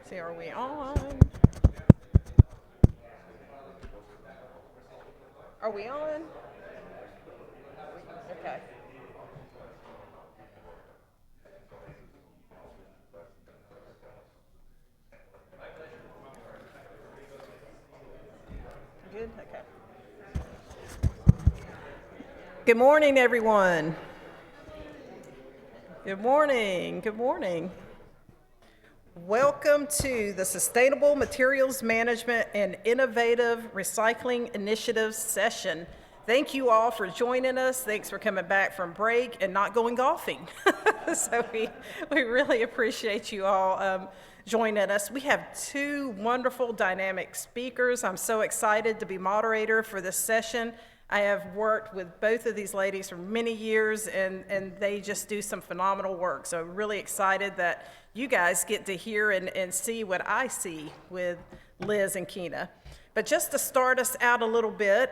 See, are we on? Are we on? Okay. Good? Okay. Good morning, everyone. Good morning. Good morning. Welcome to the Sustainable Materials Management and Innovative Recycling Initiative session. Thank you all for joining us. Thanks for coming back from break and not going golfing. So we really appreciate you all joining us. We have two wonderful dynamic speakers. I'm so excited to be moderator for this session. I have worked with both of these ladies for many years, and they just do some phenomenal work. So I'm really excited that you guys get to hear and see what I see with Liz and Keyna. But just to start us out a little bit,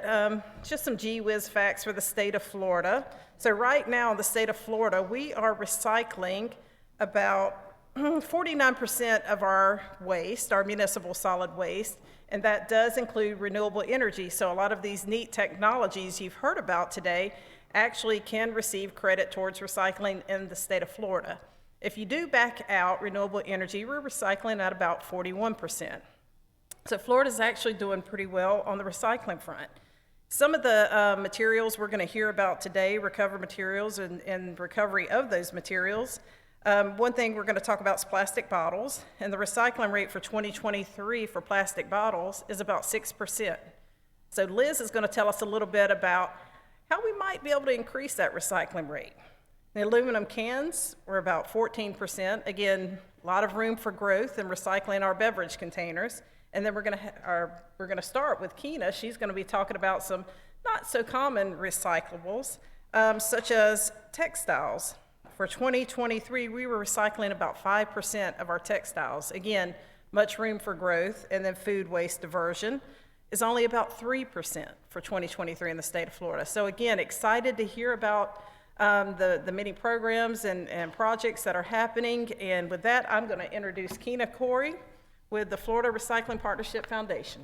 just some gee whiz facts for the state of Florida. So right now in the state of Florida, we are recycling about 49% of our waste, our municipal solid waste, and that does include renewable energy. So a lot of these neat technologies you've heard about today actually can receive credit towards recycling in the state of Florida. If you do back out renewable energy, we're recycling at about 41%. So Florida's actually doing pretty well on the recycling front. Some of the materials we're going to hear about today, recovered materials and recovery of those materials. One thing we're going to talk about is plastic bottles, and the recycling rate for 2023 for plastic bottles is about 6%. So Liz is going to tell us a little bit about how we might be able to increase that recycling rate. The aluminum cans were about 14%. Again, a lot of room for growth in recycling our beverage containers. And then we're going to start with Keyna. She's going to be talking about some not so common recyclables, such as textiles. For 2023, we were recycling about 5% of our textiles. Again, much room for growth. And then food waste diversion is only about 3% for 2023 in the state of Florida. So again, excited to hear about the many programs and projects that are happening. And with that, I'm going to introduce Keyna Cory with the Florida Recycling Partnership Foundation.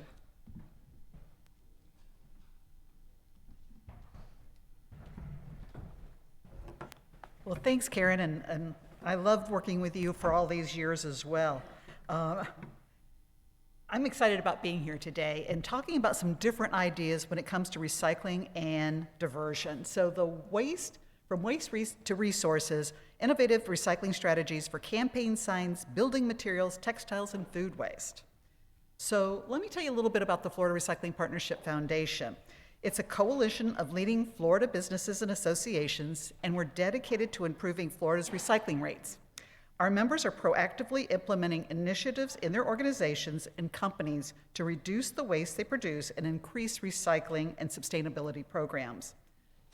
Well, thanks, Karen, and I loved working with you for all these years as well. I'm excited about being here today and talking about some different ideas when it comes to recycling and diversion. So the from waste to resources, innovative recycling strategies for campaign signs, building materials, textiles, and food waste. So let me tell you a little bit about the Florida Recycling Partnership Foundation. It's a coalition of leading Florida businesses and associations, and we're dedicated to improving Florida's recycling rates. Our members are proactively implementing initiatives in their organizations and companies to reduce the waste they produce and increase recycling and sustainability programs.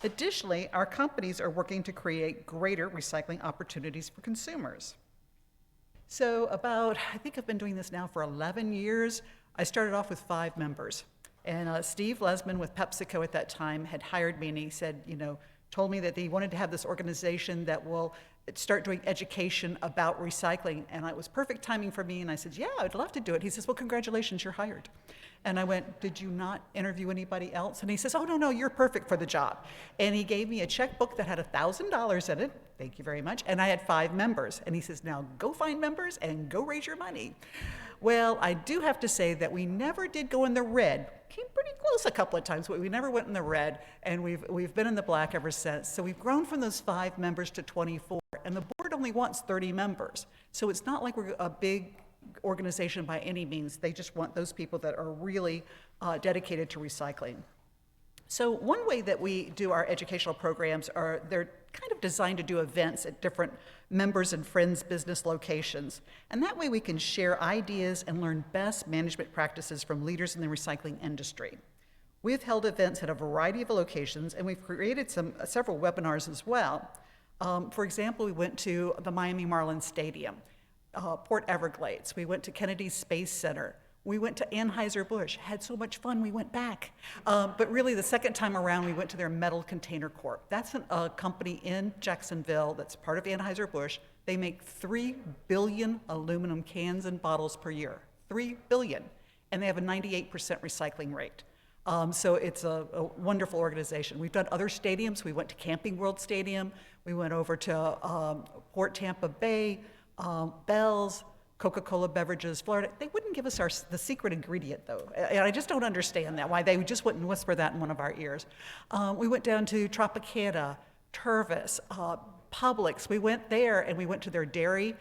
Additionally, our companies are working to create greater recycling opportunities for consumers. So I think I've been doing this now for 11 years. I started off with 5 members. And Steve Lesman with PepsiCo at that time had hired me, and he said, told me that he wanted to have this organization that will start doing education about recycling. And it was perfect timing for me. And I said, yeah, I'd love to do it. He says, well, congratulations, you're hired. And I went, did you not interview anybody else? And he says, oh, no, you're perfect for the job. And he gave me a checkbook that had $1,000 in it. Thank you very much. And I had 5 members. And he says, now go find members and go raise your money. Well, I do have to say that we never did go in the red. Came pretty close a couple of times, but we never went in the red, and we've been in the black ever since. So we've grown from those 5 members to 24, and the board only wants 30 members. So it's not like we're a big organization by any means. They just want those people that are really dedicated to recycling. So one way that we do our educational programs they're kind of designed to do events at different members and friends business locations. And that way we can share ideas and learn best management practices from leaders in the recycling industry. We've held events at a variety of locations, and we've created several webinars as well. For example, we went to the Miami Marlins Stadium, Port Everglades. We went to Kennedy Space Center. We went to Anheuser-Busch, had so much fun, we went back. But really, the second time around, we went to their Metal Container Corp. That's a company in Jacksonville that's part of Anheuser-Busch. They make 3 billion aluminum cans and bottles per year. 3 billion. And they have a 98% recycling rate. So it's a wonderful organization. We've done other stadiums. We went to Camping World Stadium. We went over to Port Tampa Bay, Bells, Coca-Cola Beverages, Florida. They wouldn't give us the secret ingredient, though. And I just don't understand that, why they just wouldn't whisper that in one of our ears. We went down to Tropicana, Tervis, Publix. We went there, and we went to their dairy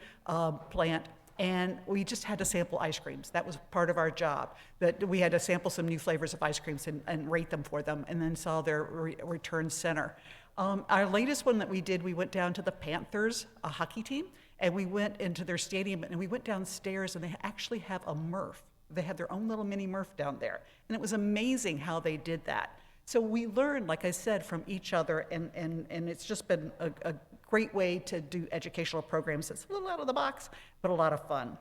plant, and we just had to sample ice creams. That was part of our job, that we had to sample some new flavors of ice creams and rate them for them, and then saw their return center. Our latest one that we did, we went down to the Panthers, a hockey team, and we went into their stadium, and we went downstairs, and they actually have a Murph. They have their own little mini Murph down there, and it was amazing how they did that. So we learned, like I said, from each other, and it's just been a great way to do educational programs that's a little out of the box, but a lot of fun.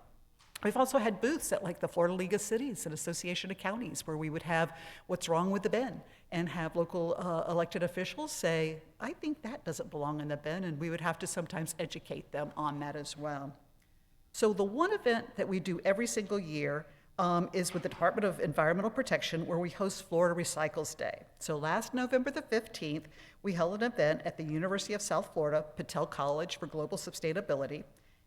We've also had booths at like the Florida League of Cities and Association of Counties, where we would have what's wrong with the bin, and have local elected officials say, I think that doesn't belong in the bin, and we would have to sometimes educate them on that as well. So the one event that we do every single year is with the Department of Environmental Protection, where we host Florida Recycles Day. So last November the 15th, we held an event at the University of South Florida, Patel College for Global Sustainability,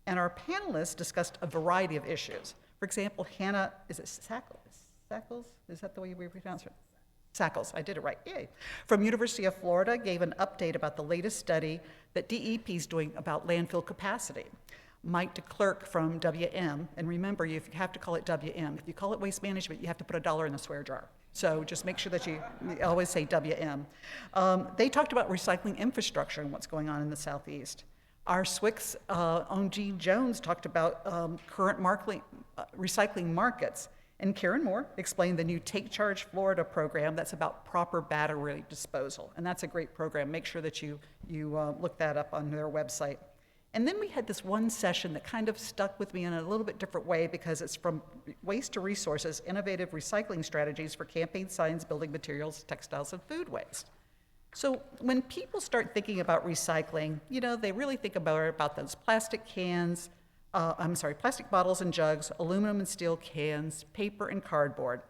and our panelists discussed a variety of issues. For example, Hannah, is it Sackles? Is that the way we pronounce it? Sackles, I did it right, yay. From University of Florida, gave an update about the latest study that DEP is doing about landfill capacity. Mike DeClerc from WM, and remember, you have to call it WM. If you call it waste management, you have to put $1 in the swear jar. So just make sure that you always say WM. They talked about recycling infrastructure and what's going on in the Southeast. Our SWIC's own Gene Jones talked about current recycling markets. And Karen Moore explained the new Take Charge Florida program that's about proper battery disposal. And that's a great program. Make sure that you look that up on their website. And then we had this one session that kind of stuck with me in a little bit different way, because it's from Waste to Resources, Innovative Recycling Strategies for Campaign Signs, Building Materials, Textiles, and Food Waste. So when people start thinking about recycling, they really think about those plastic cans, plastic bottles and jugs, aluminum and steel cans, paper and cardboard.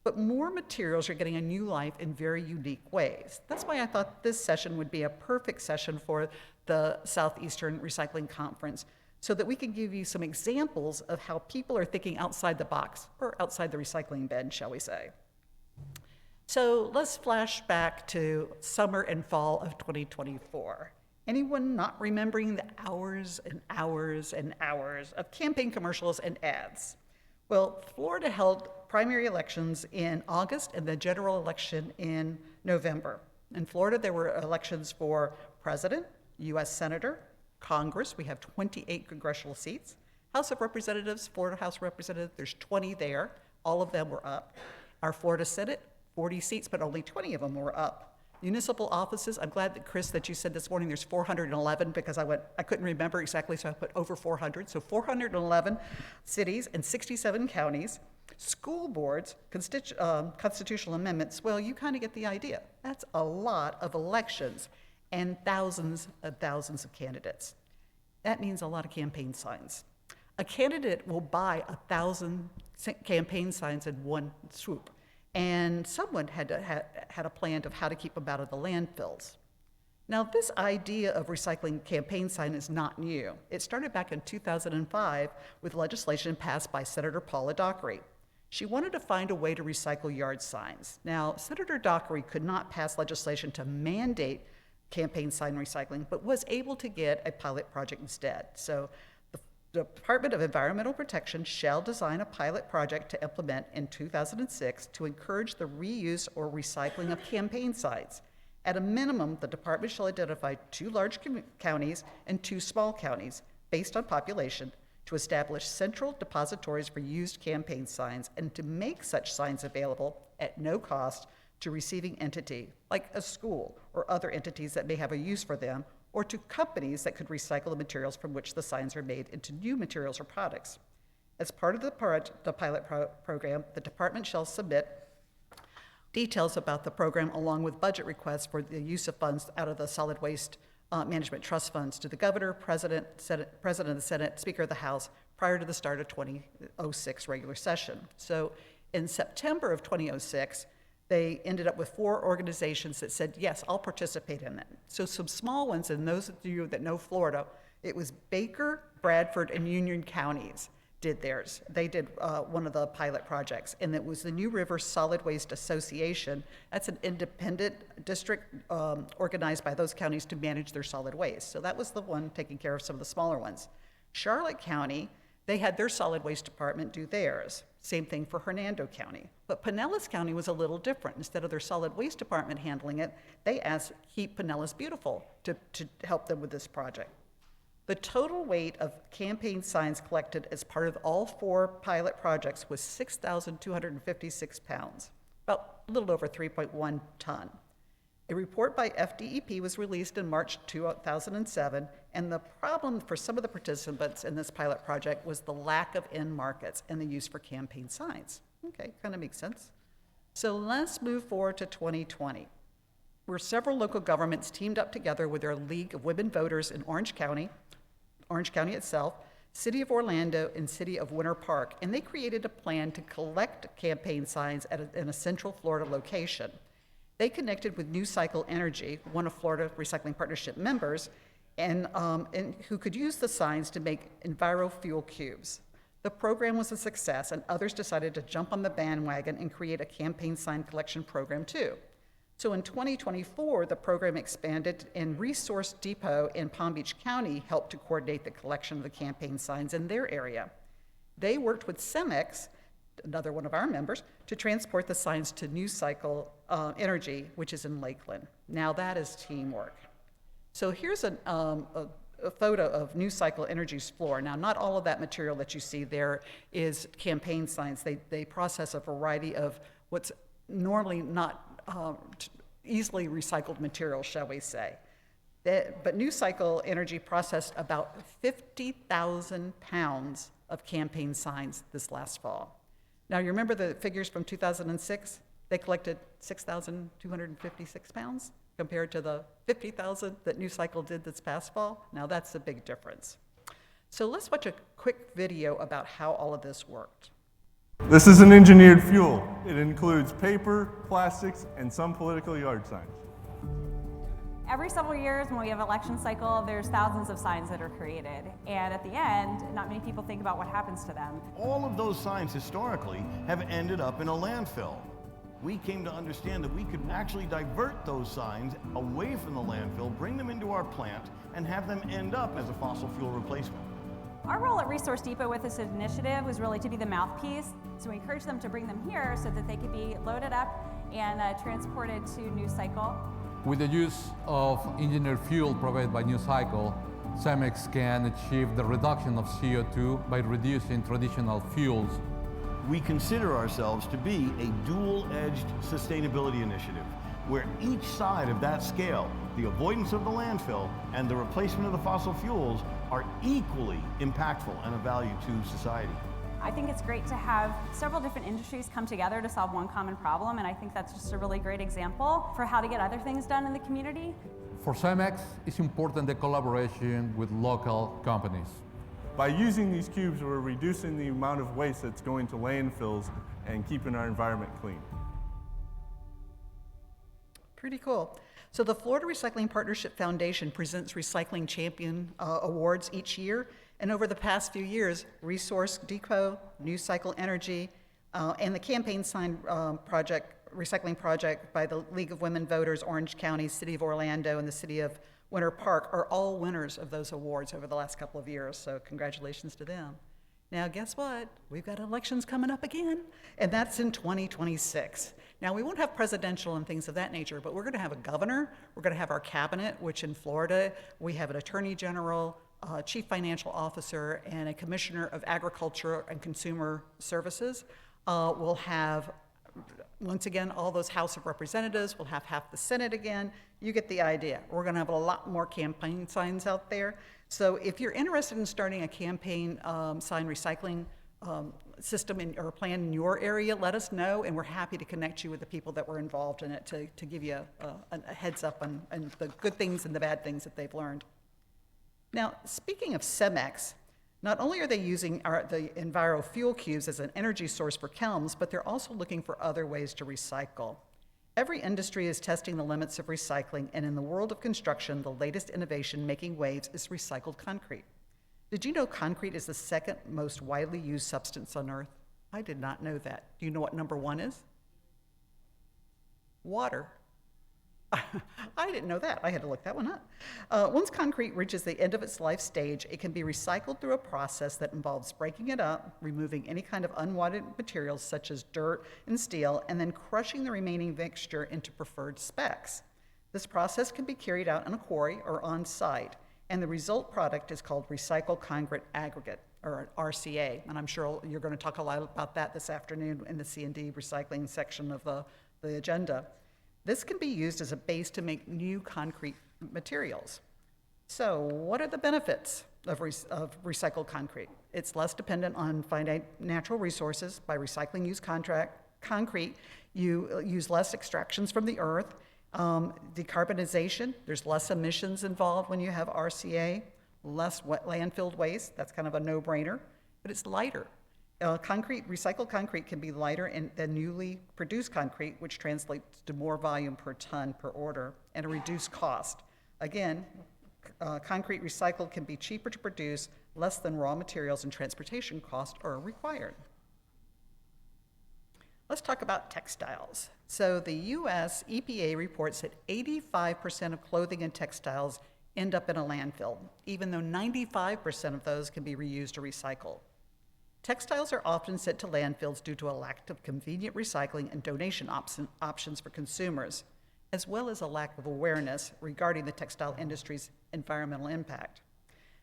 But more materials are getting a new life in very unique ways. That's why I thought this session would be a perfect session for the Southeastern Recycling Conference, so that we can give you some examples of how people are thinking outside the box, or outside the recycling bin, shall we say. So let's flash back to summer and fall of 2024. Anyone not remembering the hours and hours and hours of campaign commercials and ads? Well, Florida held primary elections in August and the general election in November. In Florida, there were elections for president, U.S. Senator, Congress. We have 28 congressional seats. House of Representatives, Florida House of Representatives, there's 20 there. All of them were up. Our Florida Senate, 40 seats, but only 20 of them were up. Municipal offices, I'm glad that, Chris, that you said this morning there's 411, because I couldn't remember exactly, so I put over 400. So 411 cities and 67 counties. School boards, constitutional amendments, well, you kind of get the idea. That's a lot of elections and thousands of candidates. That means a lot of campaign signs. A candidate will buy 1,000 campaign signs in one swoop, and someone had a plan of how to keep them out of the landfills. Now, this idea of recycling campaign sign is not new. It started back in 2005 with legislation passed by Senator Paula Dockery. She wanted to find a way to recycle yard signs. Now, Senator Dockery could not pass legislation to mandate campaign sign recycling, but was able to get a pilot project instead. So the Department of Environmental Protection shall design a pilot project to implement in 2006 to encourage the reuse or recycling of campaign signs. At a minimum, the department shall identify 2 large counties and 2 small counties based on population to establish central depositories for used campaign signs, and to make such signs available at no cost to receiving entity, like a school or other entities that may have a use for them, or to companies that could recycle the materials from which the signs are made into new materials or products. As part of the pilot program, the department shall submit details about the program along with budget requests for the use of funds out of the solid waste management trust funds to the governor, president of the Senate, Speaker of the House, prior to the start of 2006 regular session. So in September of 2006, they ended up with 4 organizations that said, yes, I'll participate in it. So some small ones, and those of you that know Florida, it was Baker, Bradford, and Union counties did theirs. They did one of the pilot projects, and it was the New River Solid Waste Association. That's an independent district organized by those counties to manage their solid waste. So that was the one taking care of some of the smaller ones. Charlotte County, they had their solid waste department do theirs. Same thing for Hernando County. But Pinellas County was a little different. Instead of their solid waste department handling it, they asked Keep Pinellas Beautiful to help them with this project. The total weight of campaign signs collected as part of all 4 pilot projects was 6,256 pounds, about a little over 3.1 ton. A report by FDEP was released in March 2007, and the problem for some of the participants in this pilot project was the lack of end markets and the use for campaign signs. Okay, kind of makes sense. So let's move forward to 2020, where several local governments teamed up together with their League of Women Voters in Orange County itself, City of Orlando, and City of Winter Park, and they created a plan to collect campaign signs in a central Florida location. They connected with New Cycle Energy, one of Florida Recycling Partnership members, and who could use the signs to make EnviroFuel cubes. The program was a success, and others decided to jump on the bandwagon and create a campaign sign collection program too. So in 2024, the program expanded, and Resource Depot in Palm Beach County helped to coordinate the collection of the campaign signs in their area. They worked with CEMEX, another one of our members, to transport the signs to New Cycle Energy, which is in Lakeland. Now that is teamwork. So here's a photo of New Cycle Energy's floor. Now, not all of that material that you see there is campaign signs. They process a variety of what's normally not easily recycled material, shall we say. But New Cycle Energy processed about 50,000 pounds of campaign signs this last fall. Now, you remember the figures from 2006? They collected 6,256 pounds compared to the 50,000 that New Cycle did this past fall. Now, that's a big difference. So let's watch a quick video about how all of this worked. This is an engineered fuel. It includes paper, plastics, and some political yard signs. Every several years when we have election cycle, there's thousands of signs that are created. And at the end, not many people think about what happens to them. All of those signs historically have ended up in a landfill. We came to understand that we could actually divert those signs away from the landfill, bring them into our plant, and have them end up as a fossil fuel replacement. Our role at Resource Depot with this initiative was really to be the mouthpiece. So we encouraged them to bring them here so that they could be loaded up and transported to New Cycle. With the use of engineered fuel provided by New Cycle, CEMEX can achieve the reduction of CO2 by reducing traditional fuels. We consider ourselves to be a dual-edged sustainability initiative, where each side of that scale, the avoidance of the landfill and the replacement of the fossil fuels, are equally impactful and of value to society. I think it's great to have several different industries come together to solve one common problem, and I think that's just a really great example for how to get other things done in the community. For CEMEX, it's important the collaboration with local companies. By using these cubes, we're reducing the amount of waste that's going to landfills and keeping our environment clean. Pretty cool. So the Florida Recycling Partnership Foundation presents Recycling Champion Awards each year. And over the past few years, Resource Depot, New Cycle Energy, and the campaign sign recycling project by the League of Women Voters, Orange County, City of Orlando, and the City of Winter Park are all winners of those awards over the last couple of years. So congratulations to them. Now, guess what? We've got elections coming up again, and that's in 2026. Now, we won't have presidential and things of that nature, but we're going to have a governor, we're going to have our cabinet, which in Florida, we have an attorney general, chief financial officer, and a commissioner of agriculture and consumer services. We'll have, once again, all those House of Representatives. We'll have half the Senate again. You get the idea. We're going to have a lot more campaign signs out there. So if you're interested in starting a campaign sign recycling system or plan in your area, let us know, and we're happy to connect you with the people that were involved in it to give you a heads up on the good things and the bad things that they've learned. Now, speaking of CEMEX, not only are they using the EnviroFuel cubes as an energy source for kilns, but they're also looking for other ways to recycle. Every industry is testing the limits of recycling, and in the world of construction, the latest innovation making waves is recycled concrete. Did you know concrete is the second most widely used substance on Earth? I did not know that. Do you know what number one is? Water. I didn't know that. I had to look that one up. Once concrete reaches the end of its life stage, it can be recycled through a process that involves breaking it up, removing any kind of unwanted materials such as dirt and steel, and then crushing the remaining mixture into preferred specs. This process can be carried out in a quarry or on site, and the result product is called recycled concrete aggregate, or RCA, and I'm sure you're going to talk a lot about that this afternoon in the C&D recycling section of the agenda. This can be used as a base to make new concrete materials. So what are the benefits of recycled concrete? It's less dependent on finite natural resources. By recycling used concrete, you use less extractions from the earth. Decarbonization, there's less emissions involved when you have RCA, less wet landfill waste. That's kind of a no-brainer, but it's lighter. Recycled concrete can be lighter than newly produced concrete, which translates to more volume per ton per order and a reduced cost. Again, concrete recycled can be cheaper to produce, less than raw materials and transportation costs are required. Let's talk about textiles. So the U.S. EPA reports that 85% of clothing and textiles end up in a landfill, even though 95% of those can be reused or recycled. Textiles are often sent to landfills due to a lack of convenient recycling and donation options for consumers, as well as a lack of awareness regarding the textile industry's environmental impact.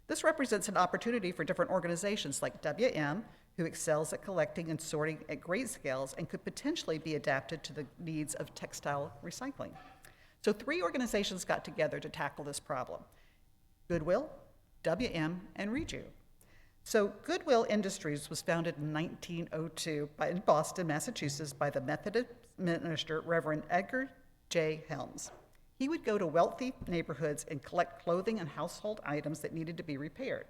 This represents an opportunity for different organizations like WM, who excels at collecting and sorting at great scales and could potentially be adapted to the needs of textile recycling. So 3 organizations got together to tackle this problem: Goodwill, WM, and Reju. So Goodwill Industries was founded in 1902 in Boston, Massachusetts, by the Methodist minister, Reverend Edgar J. Helms. He would go to wealthy neighborhoods and collect clothing and household items that needed to be repaired.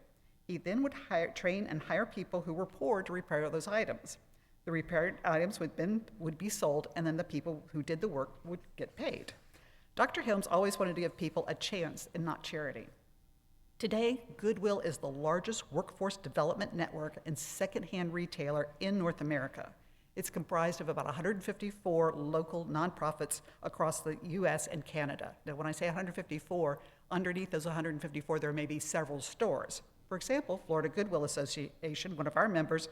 He then would train and hire people who were poor to repair those items. The repaired items would be sold, and then the people who did the work would get paid. Dr. Helms always wanted to give people a chance and not charity. Today, Goodwill is the largest workforce development network and secondhand retailer in North America. It's comprised of about 154 local nonprofits across the U.S. and Canada. Now, when I say 154, underneath those 154, there may be several stores. For example, Florida Goodwill Association, one of our members,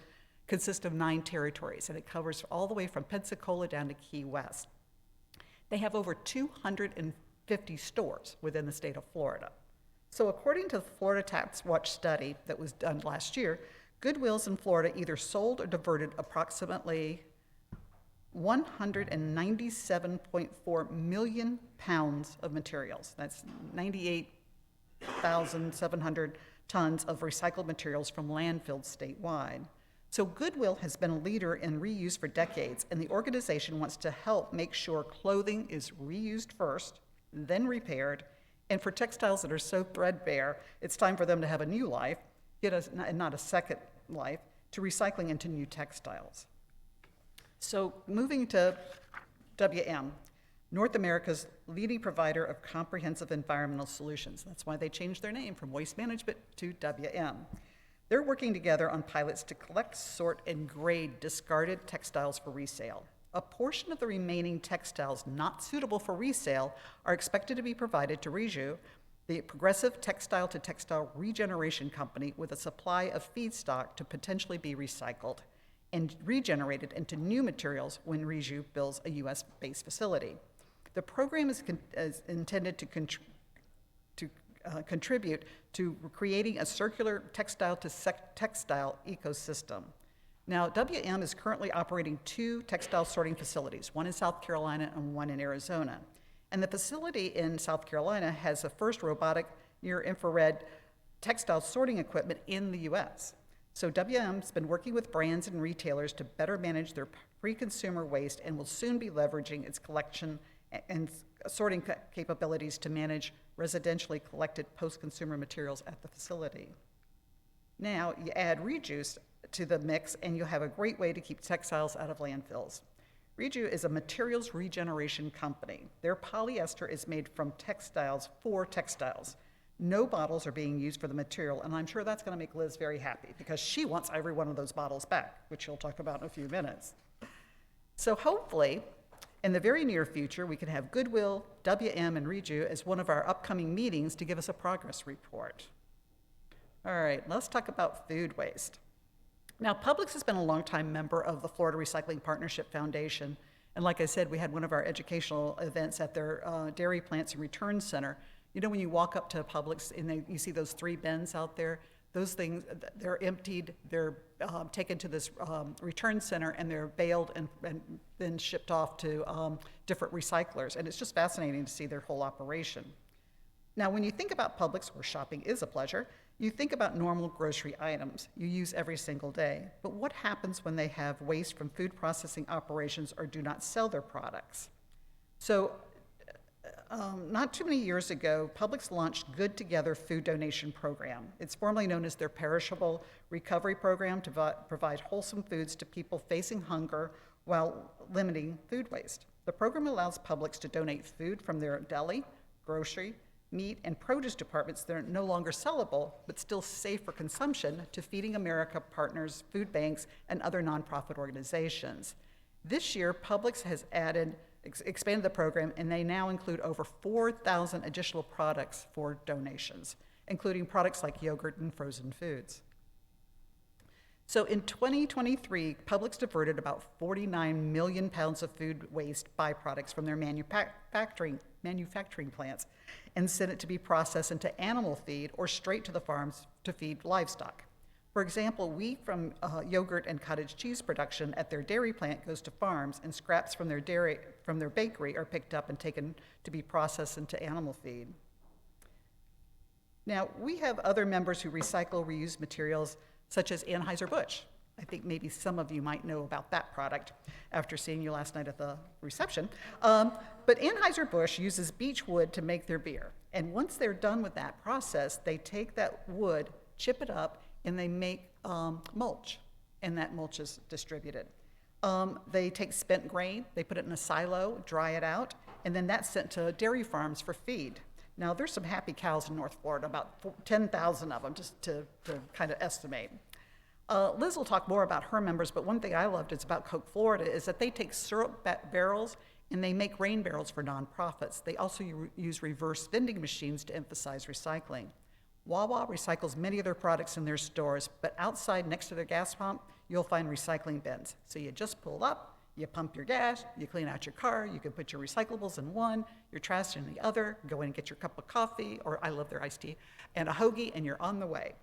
consists of 9 territories, and it covers all the way from Pensacola down to Key West. They have over 250 stores within the state of Florida. So according to the Florida Tax Watch study that was done last year, Goodwills in Florida either sold or diverted approximately 197.4 million pounds of materials. That's 98,700 tons of recycled materials from landfills statewide. So Goodwill has been a leader in reuse for decades, and the organization wants to help make sure clothing is reused first, then repaired, and for textiles that are so threadbare, it's time for them to have a new life, not a second life, to recycling into new textiles. So moving to WM, North America's leading provider of comprehensive environmental solutions. That's why they changed their name from Waste Management to WM. They're working together on pilots to collect, sort, and grade discarded textiles for resale. A portion of the remaining textiles not suitable for resale are expected to be provided to Reju, the progressive textile-to-textile regeneration company, with a supply of feedstock to potentially be recycled and regenerated into new materials when Reju builds a U.S.-based facility. The program is intended to contribute to creating a circular textile-to-textile ecosystem. Now, WM is currently operating 2 textile sorting facilities, one in South Carolina and one in Arizona. And the facility in South Carolina has the first robotic near-infrared textile sorting equipment in the U.S. So WM's been working with brands and retailers to better manage their pre-consumer waste and will soon be leveraging its collection and sorting capabilities to manage residentially collected post-consumer materials at the facility. Now, you add Rejuice to the mix, and you'll have a great way to keep textiles out of landfills. Reju is a materials regeneration company. Their polyester is made from textiles for textiles. No bottles are being used for the material, and I'm sure that's going to make Liz very happy because she wants every one of those bottles back, which she'll talk about in a few minutes. So hopefully, in the very near future, we can have Goodwill, WM, and Reju as one of our upcoming meetings to give us a progress report. All right, let's talk about food waste. Now, Publix has been a longtime member of the Florida Recycling Partnership Foundation, and like I said, we had one of our educational events at their dairy plants and return center. You know, when you walk up to Publix and you see those 3 bins out there, those things, they're emptied, they're taken to this return center, and they're baled and then shipped off to different recyclers. And it's just fascinating to see their whole operation. Now, when you think about Publix, where shopping is a pleasure, you think about normal grocery items you use every single day. But what happens when they have waste from food processing operations or do not sell their products? So, not too many years ago, Publix launched Good Together Food Donation Program. It's formerly known as their Perishable Recovery Program to provide wholesome foods to people facing hunger while limiting food waste. The program allows Publix to donate food from their deli, grocery, meat, and produce departments that are no longer sellable, but still safe for consumption, to Feeding America Partners, food banks, and other nonprofit organizations. This year, Publix has expanded the program, and they now include over 4,000 additional products for donations, including products like yogurt and frozen foods. So in 2023, Publix diverted about 49 million pounds of food waste byproducts from their manufacturing plants and sent it to be processed into animal feed or straight to the farms to feed livestock. For example, wheat from yogurt and cottage cheese production at their dairy plant goes to farms, and scraps from their bakery are picked up and taken to be processed into animal feed. Now, we have other members who recycle reused materials, such as Anheuser-Busch. I think maybe some of you might know about that product after seeing you last night at the reception. But Anheuser-Busch uses beech wood to make their beer. And once they're done with that process, they take that wood, chip it up, and they make mulch, and that mulch is distributed. They take spent grain, they put it in a silo, dry it out, and then that's sent to dairy farms for feed. Now, there's some happy cows in North Florida, about 10,000 of them, just to kind of estimate. Liz will talk more about her members, but one thing I loved is about Coke Florida is that they take syrup barrels and they make rain barrels for nonprofits. They also use reverse vending machines to emphasize recycling. Wawa recycles many of their products in their stores, but outside next to their gas pump, you'll find recycling bins. So you just pull up, you pump your gas, you clean out your car, you can put your recyclables in one, your trash in the other, go in and get your cup of coffee, or I love their iced tea, and a hoagie, and you're on the way.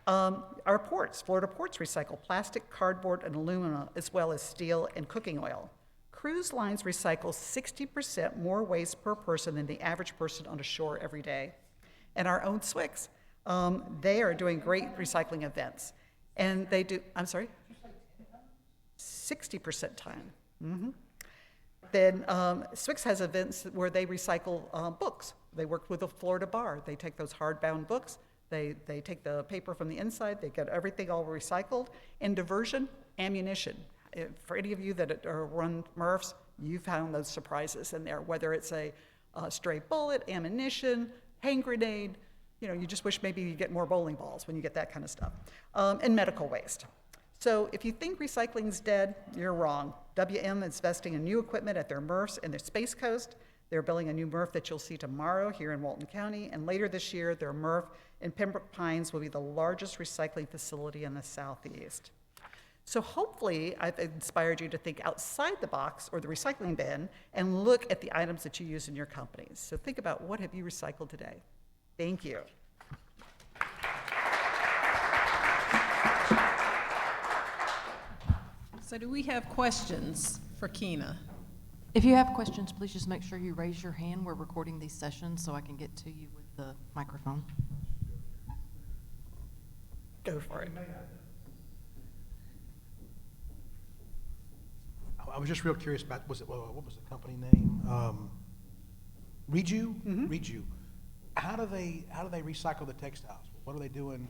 Our ports, Florida ports recycle plastic, cardboard, and aluminum, as well as steel and cooking oil. Cruise lines recycle 60% more waste per person than the average person on the shore every day. And our own Swix, they are doing great recycling events. And they do, I'm sorry? 60% time. Mm-hmm. Then Swix has events where they recycle books. They work with a Florida bar. They take those hardbound books, they take the paper from the inside, they get everything all recycled. And diversion, ammunition. For any of you that run MRFs, you've found those surprises in there, whether it's a stray bullet, ammunition, hand grenade. You know, you just wish maybe you get more bowling balls when you get that kind of stuff. And medical waste. So if you think recycling's dead, you're wrong. WM is investing in new equipment at their MRFs and their Space Coast. They're building a new MRF that you'll see tomorrow here in Walton County. And later this year, their MRF in Pembroke Pines will be the largest recycling facility in the Southeast. So hopefully I've inspired you to think outside the box or the recycling bin and look at the items that you use in your companies. So think about, what have you recycled today? Thank you. So do we have questions for Keyna? If you have questions, please just make sure you raise your hand. We're recording these sessions so I can get to you with the microphone. Go for it. I was just real curious about, what was the company name? Reju? Reju. How do they recycle the textiles? What are they doing?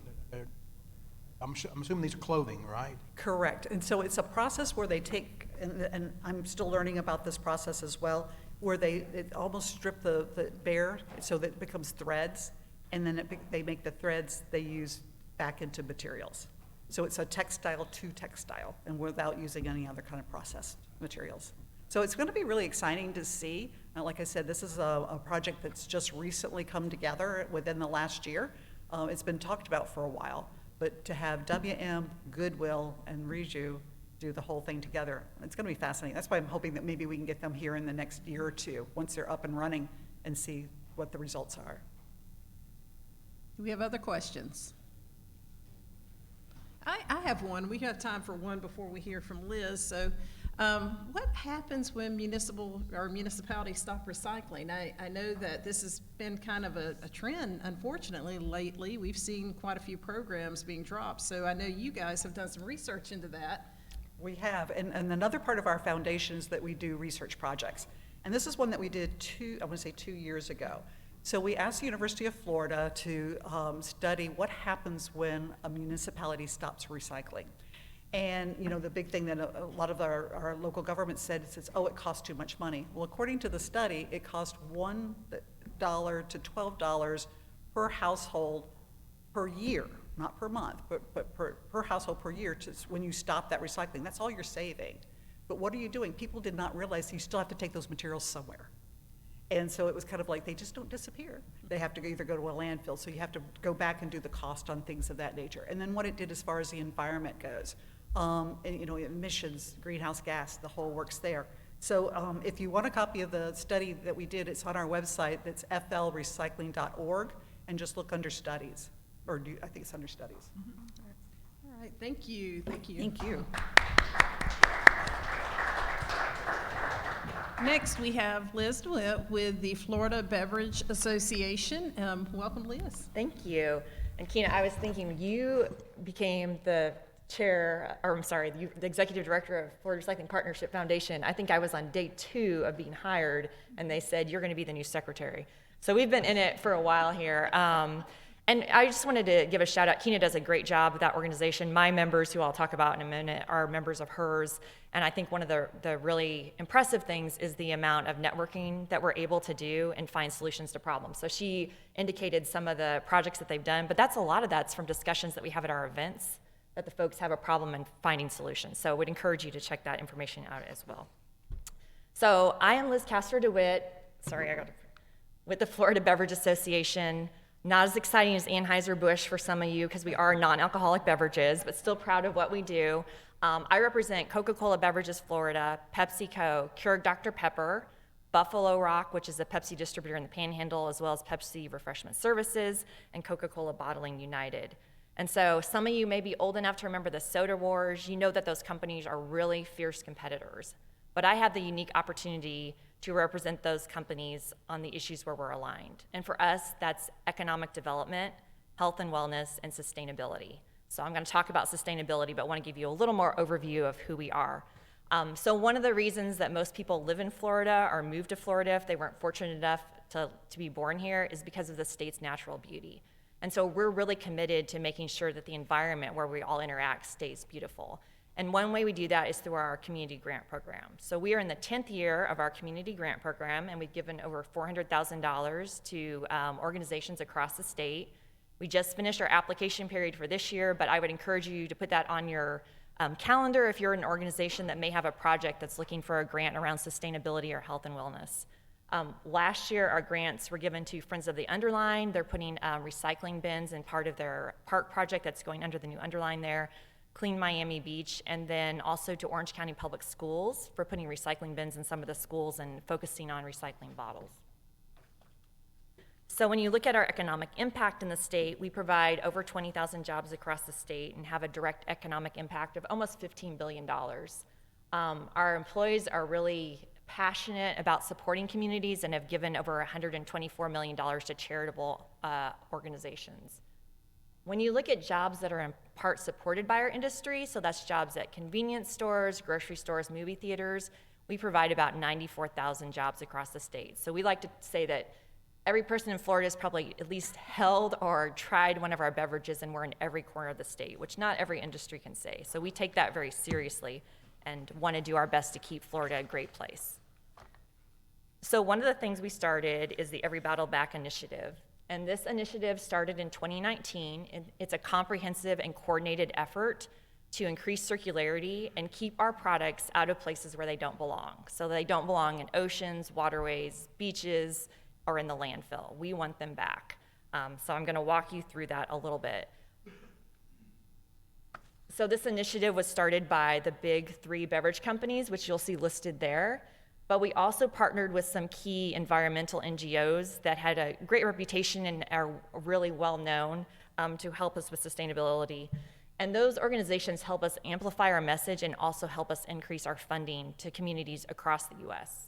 I'm assuming these are clothing, right? Correct. And so it's a process where they take, and I'm still learning about this process as well, where they almost strip the bare so that it becomes threads, and then they make the threads they use back into materials. So it's a textile to textile, and without using any other kind of processed materials. So it's going to be really exciting to see. Like I said, this is a project that's just recently come together within the last year. It's been talked about for a while, but to have WM, Goodwill, and Reju do the whole thing together, it's going to be fascinating. That's why I'm hoping that maybe we can get them here in the next year or two, once they're up and running, and see what the results are. Do we have other questions? I have one. We have time for one before we hear from Liz. So what happens when municipalities stop recycling? I know that this has been kind of a trend, unfortunately, lately. We've seen quite a few programs being dropped. So I know you guys have done some research into that. We have, and another part of our foundation is that we do research projects. And this is one that we did 2 years ago. So we asked the University of Florida to study what happens when a municipality stops recycling. And the big thing that a lot of our local government said is, it costs too much money. Well, according to the study, it cost $1 to $12 per household per year, not per month, but per household per year when you stop that recycling. That's all you're saving. But what are you doing? People did not realize you still have to take those materials somewhere. And so it was kind of like they just don't disappear. They have to either go to a landfill, so you have to go back and do the cost on things of that nature. And then what it did as far as the environment goes, emissions, greenhouse gas, the whole works there. So if you want a copy of the study that we did, it's on our website. That's flrecycling.org, and just look under studies, I think it's under studies. Mm-hmm. All right, thank you. Thank you. Thank you. Next, we have Liz DeWitt with the Florida Beverage Association. Welcome, Liz. Thank you. And Keyna, I was thinking you became the the executive director of Florida Recycling Partnership Foundation. I think I was on day 2 of being hired, and they said, you're going to be the new secretary. So we've been in it for a while here. And I just wanted to give a shout out. Keyna does a great job with that organization. My members, who I'll talk about in a minute, are members of hers. And I think one of the really impressive things is the amount of networking that we're able to do and find solutions to problems. So she indicated some of the projects that they've done, but a lot of that's from discussions that we have at our events, that the folks have a problem in finding solutions. So I would encourage you to check that information out as well. So I am Liz Castro DeWitt, with the Florida Beverage Association. Not as exciting as Anheuser-Busch for some of you, because we are non-alcoholic beverages, but still proud of what we do. I represent Coca-Cola Beverages Florida, PepsiCo, Keurig Dr. Pepper, Buffalo Rock, which is a Pepsi distributor in the Panhandle, as well as Pepsi Refreshment Services, and Coca-Cola Bottling United. And so some of you may be old enough to remember the soda wars. You know that those companies are really fierce competitors. But I have the unique opportunity to represent those companies on the issues where we're aligned. And for us, that's economic development, health and wellness, and sustainability. So I'm going to talk about sustainability, but I want to give you a little more overview of who we are. So one of the reasons that most people live in Florida or move to Florida if they weren't fortunate enough to be born here is because of the state's natural beauty. And so we're really committed to making sure that the environment where we all interact stays beautiful. And one way we do that is through our community grant program. So we are in the 10th year of our community grant program, and we've given over $400,000 to organizations across the state. We just finished our application period for this year, but I would encourage you to put that on your calendar if you're an organization that may have a project that's looking for a grant around sustainability or health and wellness. Last year, our grants were given to Friends of the Underline. They're putting recycling bins in part of their park project that's going under the new underline there. Clean Miami Beach, and then also to Orange County Public Schools for putting recycling bins in some of the schools and focusing on recycling bottles. So when you look at our economic impact in the state, we provide over 20,000 jobs across the state and have a direct economic impact of almost $15 billion. Our employees are really passionate about supporting communities and have given over $124 million to charitable organizations. When you look at jobs that are in part supported by our industry, so that's jobs at convenience stores, grocery stores, movie theaters, we provide about 94,000 jobs across the state. So we like to say that every person in Florida has probably at least held or tried one of our beverages, and we're in every corner of the state, which not every industry can say. So we take that very seriously and want to do our best to keep Florida a great place. So one of the things we started is the Every Bottle Back initiative. And this initiative started in 2019. And it's a comprehensive and coordinated effort to increase circularity and keep our products out of places where they don't belong. So they don't belong in oceans, waterways, beaches, or in the landfill. We want them back. So I'm gonna walk you through that a little bit. So this initiative was started by the big 3 beverage companies, which you'll see listed there. But we also partnered with some key environmental NGOs that had a great reputation and are really well known to help us with sustainability. And those organizations help us amplify our message and also help us increase our funding to communities across the US.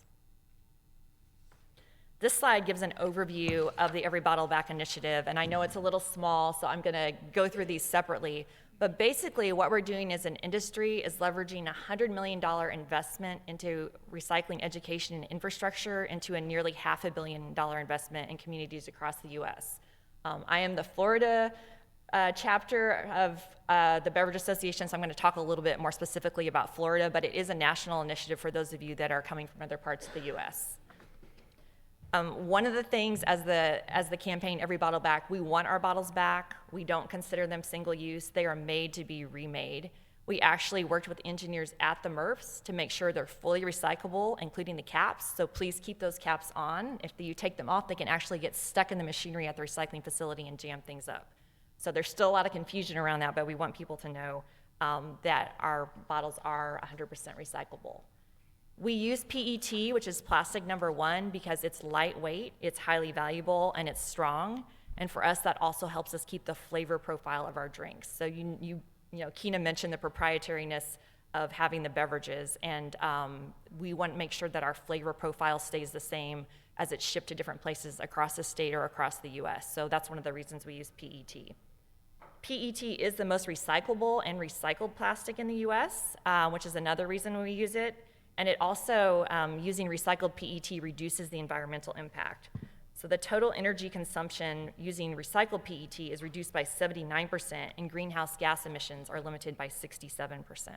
This slide gives an overview of the Every Bottle Back initiative, and I know it's a little small, so I'm gonna go through these separately. But basically, what we're doing as an industry is leveraging a $100 million investment into recycling education and infrastructure into a nearly $500 million investment in communities across the US. I am the Florida chapter of the Beverage Association, so I'm going to talk a little bit more specifically about Florida, but it is a national initiative for those of you that are coming from other parts of the US. One of the things as the campaign Every Bottle Back, we want our bottles back. We don't consider them single use. They are made to be remade. We actually worked with engineers at the MRFs to make sure they're fully recyclable, including the caps. So please keep those caps on. If you take them off, they can actually get stuck in the machinery at the recycling facility and jam things up. So there's still a lot of confusion around that, but we want people to know that our bottles are 100% recyclable. We use PET, which is plastic number 1, because it's lightweight, it's highly valuable, and it's strong. And for us, that also helps us keep the flavor profile of our drinks. So you know, Keyna mentioned the proprietariness of having the beverages, and we want to make sure that our flavor profile stays the same as it's shipped to different places across the state or across the US. So that's one of the reasons we use PET. PET is the most recyclable and recycled plastic in the US, which is another reason we use it. And it also, using recycled PET reduces the environmental impact. So the total energy consumption using recycled PET is reduced by 79%, and greenhouse gas emissions are limited by 67%.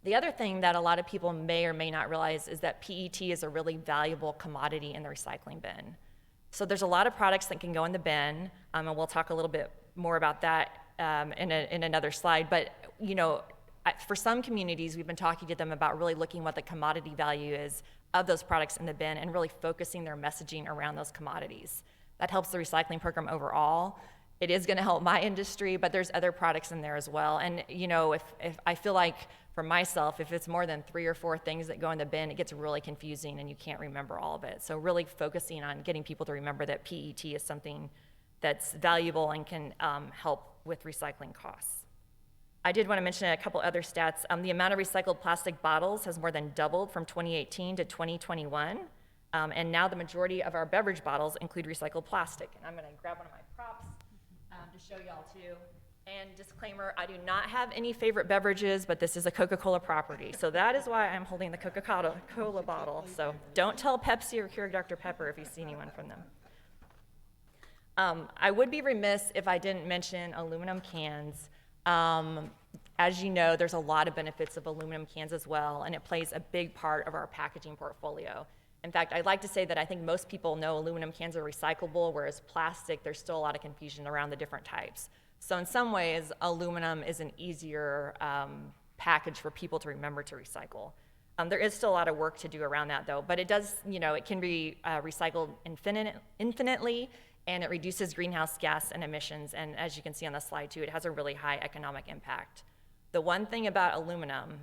The other thing that a lot of people may or may not realize is that PET is a really valuable commodity in the recycling bin. So there's a lot of products that can go in the bin, and we'll talk a little bit more about that in another slide. But you know, for some communities, we've been talking to them about really looking what the commodity value is of those products in the bin and really focusing their messaging around those commodities. That helps the recycling program overall. It is gonna help my industry, but there's other products in there as well. And you know, if I feel like for myself, if it's more than 3 or 4 things that go in the bin, it gets really confusing and you can't remember all of it. So really focusing on getting people to remember that PET is something that's valuable and can help with recycling costs. I did want to mention a couple other stats. The amount of recycled plastic bottles has more than doubled from 2018 to 2021. And now the majority of our beverage bottles include recycled plastic. And I'm going to grab one of my props to show y'all too. And disclaimer, I do not have any favorite beverages, but this is a Coca-Cola property. So that is why I'm holding the Coca-Cola bottle. So don't tell Pepsi or Keurig Dr. Pepper if you see anyone from them. I would be remiss if I didn't mention aluminum cans. As you know, there's a lot of benefits of aluminum cans as well, and it plays a big part of our packaging portfolio. In fact, I'd like to say that I think most people know aluminum cans are recyclable, whereas plastic, there's still a lot of confusion around the different types. So in some ways, aluminum is an easier package for people to remember to recycle. There is still a lot of work to do around that though, but it does, you know, it can be recycled infinitely, and it reduces greenhouse gas and emissions. And as you can see on the slide too, it has a really high economic impact. The one thing about aluminum,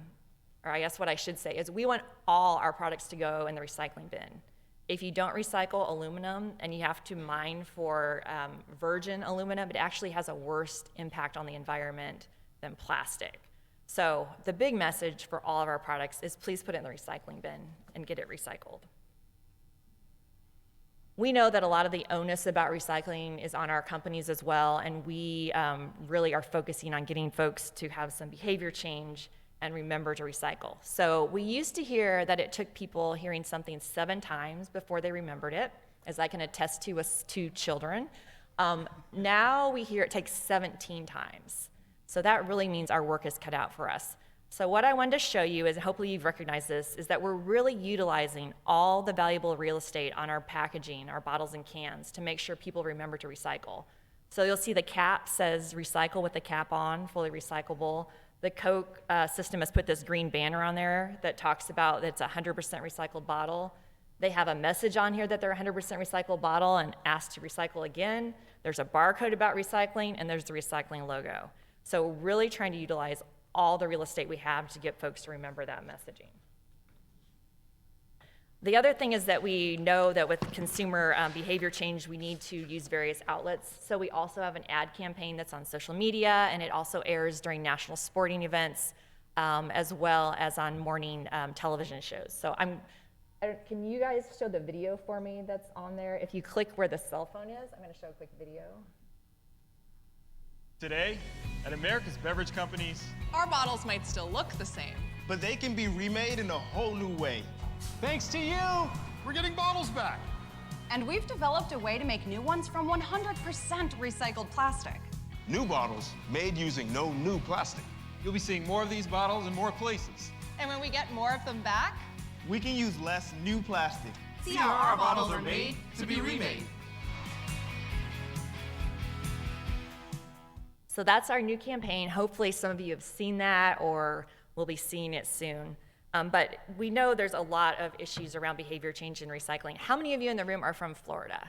or I guess what I should say, is we want all our products to go in the recycling bin. If you don't recycle aluminum and you have to mine for virgin aluminum, it actually has a worse impact on the environment than plastic. So the big message for all of our products is please put it in the recycling bin and get it recycled. We know that a lot of the onus about recycling is on our companies as well, and we really are focusing on getting folks to have some behavior change and remember to recycle. So we used to hear that it took people hearing something 7 times before they remembered it, as I can attest to us 2 children. Now we hear it takes 17 times. So that really means our work is cut out for us. So what I wanted to show you is, hopefully you've recognized this, is that we're really utilizing all the valuable real estate on our packaging, our bottles and cans, to make sure people remember to recycle. So you'll see the cap says recycle with the cap on, fully recyclable. The Coke system has put this green banner on there that talks about that it's a 100% recycled bottle. They have a message on here that they're a 100% recycled bottle and asked to recycle again. There's a barcode about recycling, and there's the recycling logo. So we're really trying to utilize all the real estate we have to get folks to remember that messaging. The other thing is that we know that with consumer behavior change, we need to use various outlets. So we also have an ad campaign that's on social media, and it also airs during national sporting events, as well as on morning television shows. So can you guys show the video for me that's on there? If you click where the cell phone is, I'm gonna show a quick video. Today, at America's beverage companies, our bottles might still look the same, but they can be remade in a whole new way. Thanks to you, we're getting bottles back. And we've developed a way to make new ones from 100% recycled plastic. New bottles made using no new plastic. You'll be seeing more of these bottles in more places. And when we get more of them back, we can use less new plastic. See how our bottles are made to be remade. So that's our new campaign. Hopefully some of you have seen that or will be seeing it soon. But we know there's a lot of issues around behavior change and recycling. How many of you in the room are from Florida?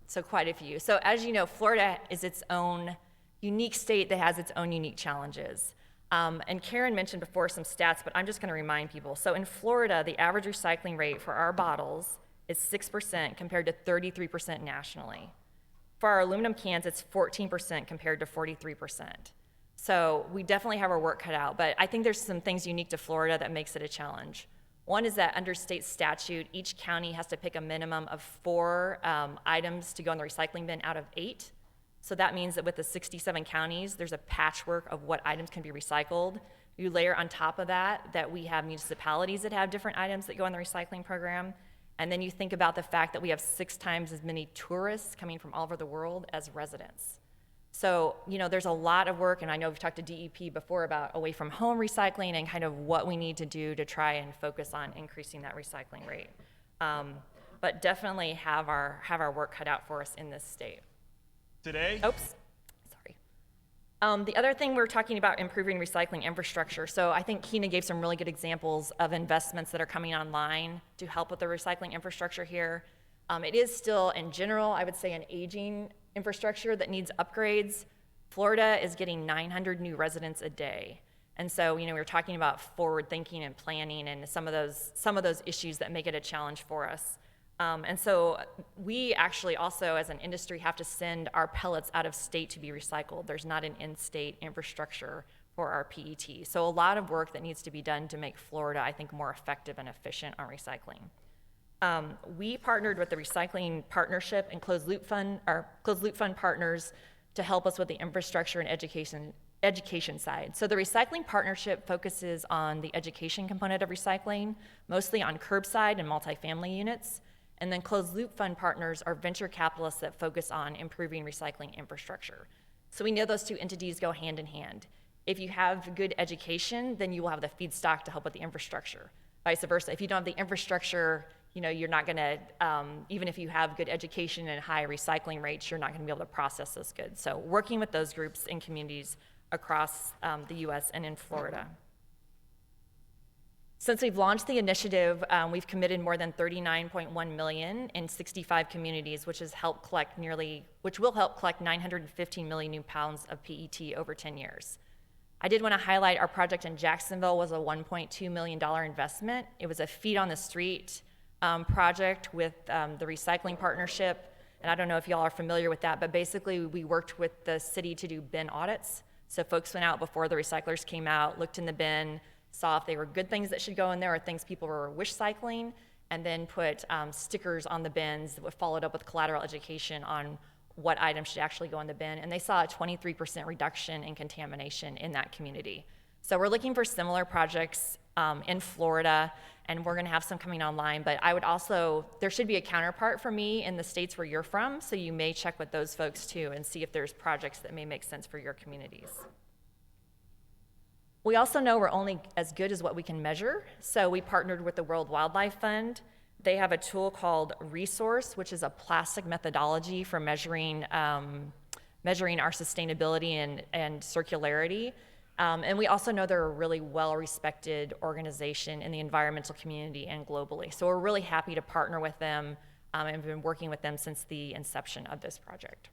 So quite a few. So as you know, Florida is its own unique state that has its own unique challenges. And Karen mentioned before some stats, but I'm just gonna remind people. So in Florida, the average recycling rate for our bottles is 6% compared to 33% nationally. For our aluminum cans, it's 14% compared to 43%. So we definitely have our work cut out, but I think there's some things unique to Florida that makes it a challenge. One is that under state statute, each county has to pick a minimum of 4 items to go in the recycling bin out of 8. So that means that with the 67 counties, there's a patchwork of what items can be recycled. You layer on top of that we have municipalities that have different items that go in the recycling program. And then you think about the fact that we have 6 times as many tourists coming from all over the world as residents. So, you know, there's a lot of work, and I know we've talked to DEP before about away from home recycling and kind of what we need to do to try and focus on increasing that recycling rate. But definitely have our work cut out for us in this state. Today? Oops, sorry. The other thing we're talking about improving recycling infrastructure. So I think Keyna gave some really good examples of investments that are coming online to help with the recycling infrastructure here. It is still, in general, I would say an aging infrastructure that needs upgrades. Florida is getting 900 new residents a day. And so, you know, we were talking about forward thinking and planning and some of those issues that make it a challenge for us. And so we actually also, as an industry, have to send our pellets out of state to be recycled. There's not an in-state infrastructure for our PET. So a lot of work that needs to be done to make Florida, I think, more effective and efficient on recycling. We partnered with the Recycling Partnership and Closed Loop Fund partners to help us with the infrastructure and education side. So the Recycling Partnership focuses on the education component of recycling, mostly on curbside and multifamily units. And then Closed Loop Fund partners are venture capitalists that focus on improving recycling infrastructure. So we know those 2 entities go hand in hand. If you have good education, then you will have the feedstock to help with the infrastructure. Vice versa, if you don't have the infrastructure, you know, you're not gonna, even if you have good education and high recycling rates, you're not gonna be able to process those goods. So working with those groups and communities across the US and in Florida. Since we've launched the initiative, we've committed more than $39.1 million in 65 communities, which will help collect 915 million new pounds of PET over 10 years. I did want to highlight our project in Jacksonville was a $1.2 million investment. It was a feet on the street project with the Recycling Partnership. And I don't know if y'all are familiar with that, but basically we worked with the city to do bin audits. So folks went out before the recyclers came out, looked in the bin, saw if they were good things that should go in there or things people were wish cycling, and then put stickers on the bins, followed up with collateral education on what items should actually go in the bin. And they saw a 23% reduction in contamination in that community. So we're looking for similar projects in Florida, and we're gonna have some coming online, but I would also, there should be a counterpart for me in the states where you're from, so you may check with those folks too and see if there's projects that may make sense for your communities. We also know we're only as good as what we can measure, so we partnered with the World Wildlife Fund. They have a tool called Resource, which is a plastic methodology for measuring our sustainability and circularity. And we also know they're a really well-respected organization in the environmental community and globally. So we're really happy to partner with them and have been working with them since the inception of this project.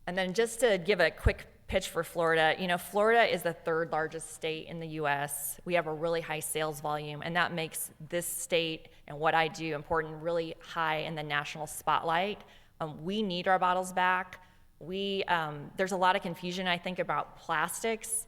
And then just to give a quick pitch for Florida, Florida is the 3rd largest state in the US. We have a really high sales volume, and that makes this state and what I do important, really high in the national spotlight. We need our bottles back. There's a lot of confusion, I think, about plastics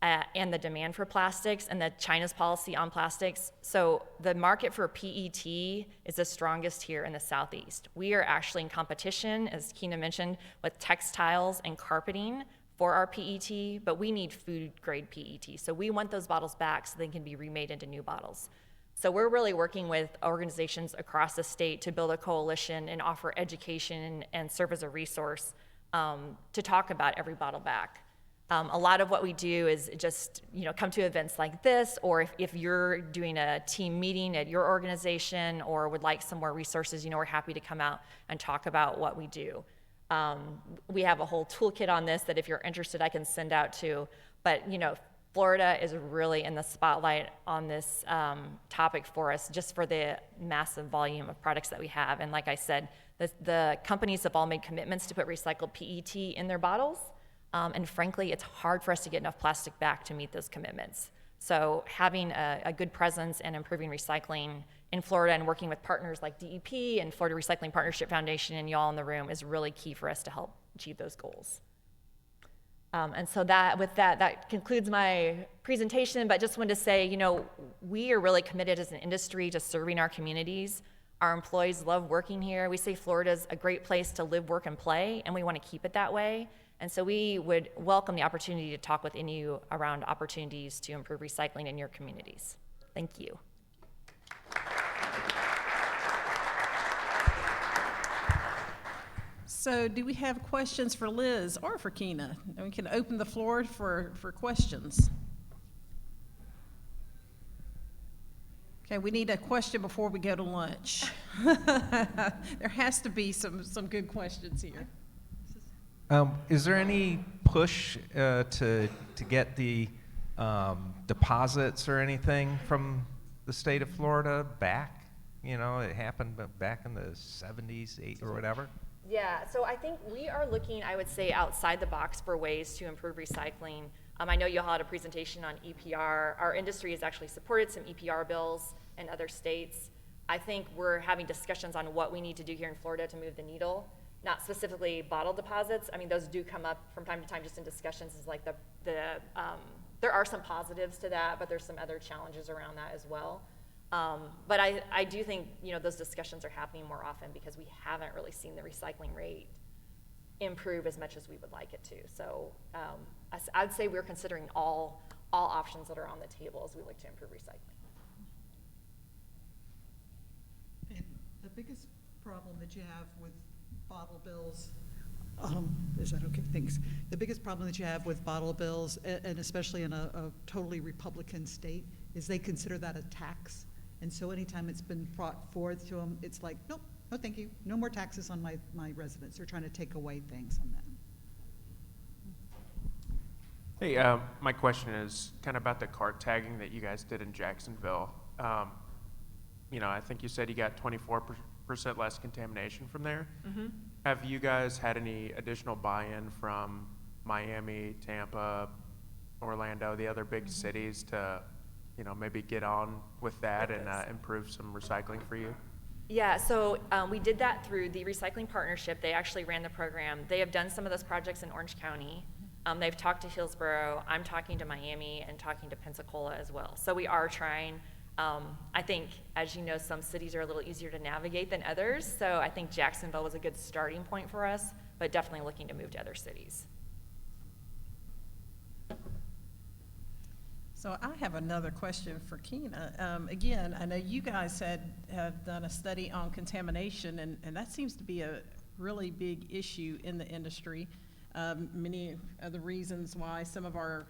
and the demand for plastics and China's policy on plastics. So the market for PET is the strongest here in the Southeast. We are actually in competition, as Keyna mentioned, with textiles and carpeting for our PET, but we need food-grade PET. So we want those bottles back so they can be remade into new bottles. So we're really working with organizations across the state to build a coalition and offer education and serve as a resource to talk about every bottle back. A lot of what we do is just come to events like this, or if you're doing a team meeting at your organization or would like some more resources, we're happy to come out and talk about what we do. We have a whole toolkit on this that if you're interested, I can send out to. But Florida is really in the spotlight on this topic for us, just for the massive volume of products that we have. And like I said, the companies have all made commitments to put recycled PET in their bottles. And frankly, it's hard for us to get enough plastic back to meet those commitments. So having a good presence and improving recycling in Florida and working with partners like DEP and Florida Recycling Partnership Foundation and y'all in the room is really key for us to help achieve those goals. And so that concludes my presentation, but just wanted to say, we are really committed as an industry to serving our communities. Our employees love working here. We say Florida's a great place to live, work, and play, and we want to keep it that way. And so we would welcome the opportunity to talk with any of you around opportunities to improve recycling in your communities. Thank you. So do we have questions for Liz or for Keyna? And we can open the floor for questions. Okay, we need a question before we go to lunch. There has to be some good questions here. Is there any push to get the deposits or anything from the state of Florida back? It happened back in the 70s, 80s, or whatever. Yeah, so I think we are looking, I would say, outside the box for ways to improve recycling. I know you all had a presentation on EPR. Our industry has actually supported some EPR bills in other states. I think we're having discussions on what we need to do here in Florida to move the needle. Not specifically bottle deposits. I mean, those do come up from time to time just in discussions. Is like there are some positives to that, but there's some other challenges around that as well. But I do think those discussions are happening more often because we haven't really seen the recycling rate improve as much as we would like it to. So I'd say we're considering all options that are on the table as we look to improve recycling. And the biggest problem that you have with bottle bills, is that okay? Thanks. The biggest problem that you have with bottle bills, and especially in a totally Republican state, is they consider that a tax. And so anytime it's been brought forth to them, it's like, nope, no thank you. No more taxes on my residents. They're trying to take away things on that. Hey, my question is kind of about the cart tagging that you guys did in Jacksonville. I think you said you got 24% less contamination from there. Mm-hmm. Have you guys had any additional buy-in from Miami, Tampa, Orlando, the other big cities to, maybe get on with that and improve some recycling for you? Yeah, so we did that through the Recycling Partnership. They actually ran the program. They have done some of those projects in Orange County. They've talked to Hillsborough. I'm talking to Miami and talking to Pensacola as well. So we are trying. I think, as you know, some cities are a little easier to navigate than others, so I think Jacksonville was a good starting point for us, but definitely looking to move to other cities. So I have another question for Keyna. Again, I know you guys have done a study on contamination, and that seems to be a really big issue in the industry. Many of the reasons why some of our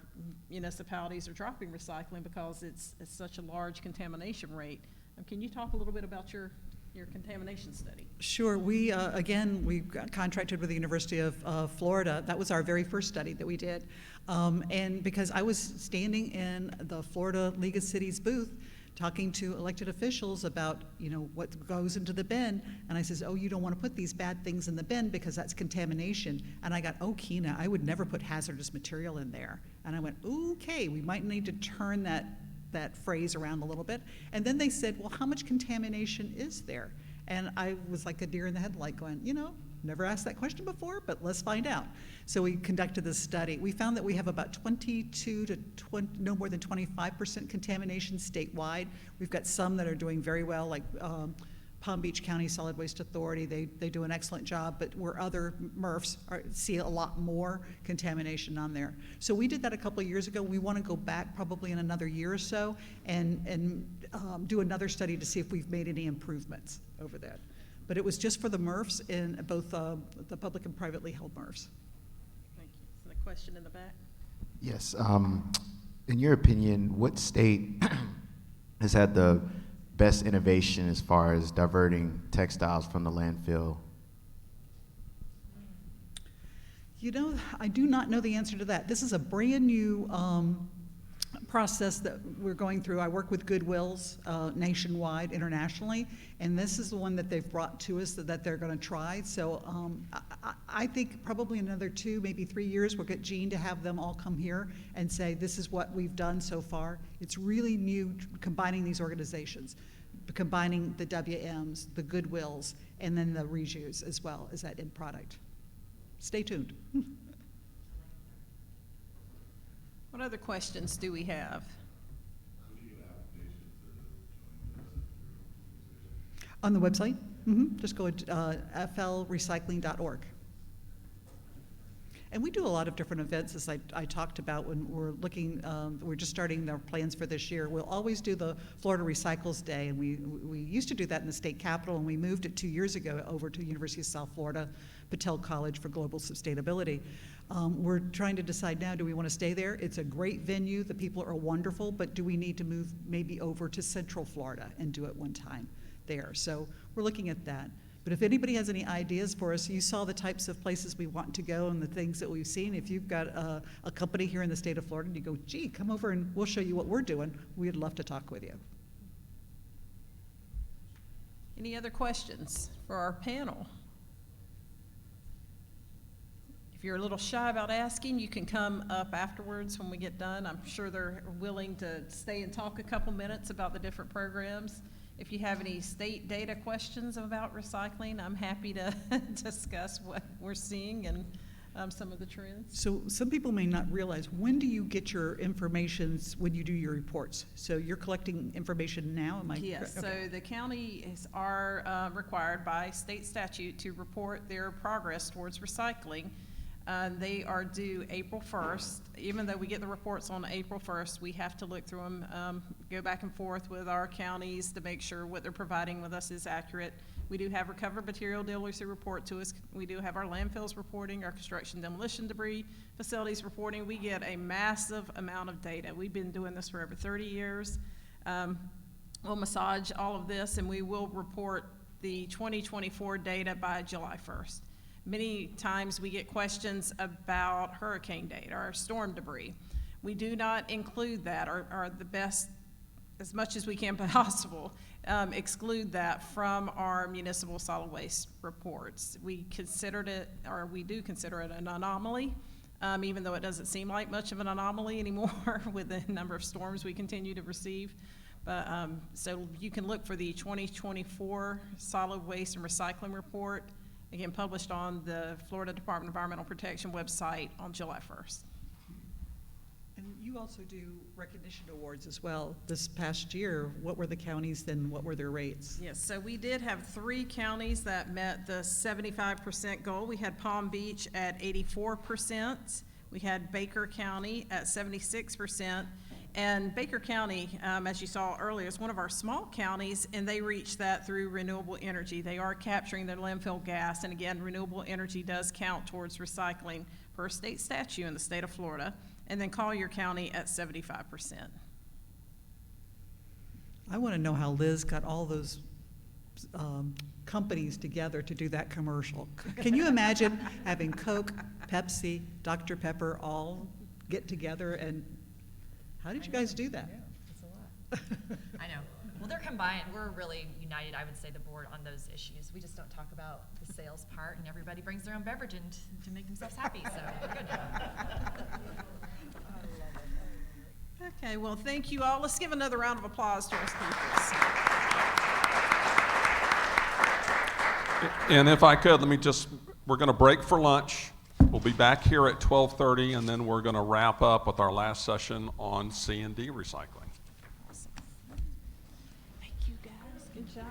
municipalities are dropping recycling because it's such a large contamination rate. Can you talk a little bit about your contamination study? Sure. We, again, we got contracted with the University of Florida. That was our very first study that we did. And because I was standing in the Florida League of Cities booth talking to elected officials about, what goes into the bin. And I says, oh, you don't want to put these bad things in the bin because that's contamination. And I got, oh, Keyna, I would never put hazardous material in there. And I went, okay, we might need to turn that phrase around a little bit. And then they said, well, how much contamination is there? And I was like a deer in the headlight going, never asked that question before, but let's find out. So we conducted this study. We found that we have about 22 to no more than 25% contamination statewide. We've got some that are doing very well, like Palm Beach County Solid Waste Authority. They do an excellent job, but where other MRFs see a lot more contamination on there. So we did that a couple of years ago. We want to go back probably in another year or so and do another study to see if we've made any improvements over that. But it was just for the MRFs in both the public and privately held MRFs. Thank you. So the question in the back. Yes. In your opinion, what state has had the best innovation as far as diverting textiles from the landfill? I do not know the answer to that. This is a brand new process that we're going through. I work with Goodwills nationwide, internationally, and this is the one that they've brought to us that they're going to try. So I think probably another 2, maybe 3 years, we'll get Jean to have them all come here and say, this is what we've done so far. It's really new, combining these organizations, combining the WMs, the Goodwills, and then the Rejues as well as that end product. Stay tuned. What other questions do we have? On the website? Just go to flrecycling.org. And we do a lot of different events, as I talked about when we're looking, we're just starting our plans for this year. We'll always do the Florida Recycles Day, and we used to do that in the state capitol, and we moved it 2 years ago over to University of South Florida, Patel College for Global Sustainability. We're trying to decide now, do we want to stay there? It's a great venue, the people are wonderful, but do we need to move maybe over to Central Florida and do it one time there? So we're looking at that. But if anybody has any ideas for us, you saw the types of places we want to go and the things that we've seen. If you've got a company here in the state of Florida and you go, gee, come over and we'll show you what we're doing, we'd love to talk with you. Any other questions for our panel? If you're a little shy about asking, you can come up afterwards when we get done. I'm sure they're willing to stay and talk a couple minutes about the different programs. If you have any state data questions about recycling, I'm happy to discuss what we're seeing and some of the trends. So some people may not realize, when do you get your information when you do your reports? So you're collecting information now, am I correct? Yes, Okay. so the counties are required by state statute to report their progress towards recycling. They are due April 1st. Even though we get the reports on April 1st, we have to look through them, go back and forth with our counties to make sure what they're providing with us is accurate. We do have recovered material dealers who report to us. We do have our landfills reporting, our construction demolition debris facilities reporting. We get a massive amount of data. We've been doing this for over 30 years. We'll massage all of this, and we will report the 2024 data by July 1st. Many times we get questions about hurricane data or storm debris. We do not include that, or the best, as much as we can possible, exclude that from our municipal solid waste reports. We considered it, or we do consider it an anomaly, even though it doesn't seem like much of an anomaly anymore with the number of storms we continue to receive. But so you can look for the 2024 solid waste and recycling report, again, published on the Florida Department of Environmental Protection website on July 1st. And you also do recognition awards as well. This past year, what were the counties and what were their rates? Yes, so we did have 3 counties that met the 75% goal. We had Palm Beach at 84%. We had Baker County at 76%. And Baker County, as you saw earlier, is one of our small counties, and they reached that through renewable energy. They are capturing their landfill gas, and again, renewable energy does count towards recycling per state statute in the state of Florida. And then Collier County at 75%. I want to know how Liz got all those companies together to do that commercial. Can you imagine having Coke, Pepsi, Dr. Pepper all get together, and how did you guys do that? It's a lot. I know. Well, they're combined. We're really united, I would say, the board on those issues. We just don't talk about the sales part, and everybody brings their own beverage in to make themselves happy, so we're good. Okay, well, thank you all. Let's give another round of applause to our speakers. And if I could, we're going to break for lunch. We'll be back here at 12:30, and then we're going to wrap up with our last session on C&D recycling. Awesome. Thank you, guys. Good job.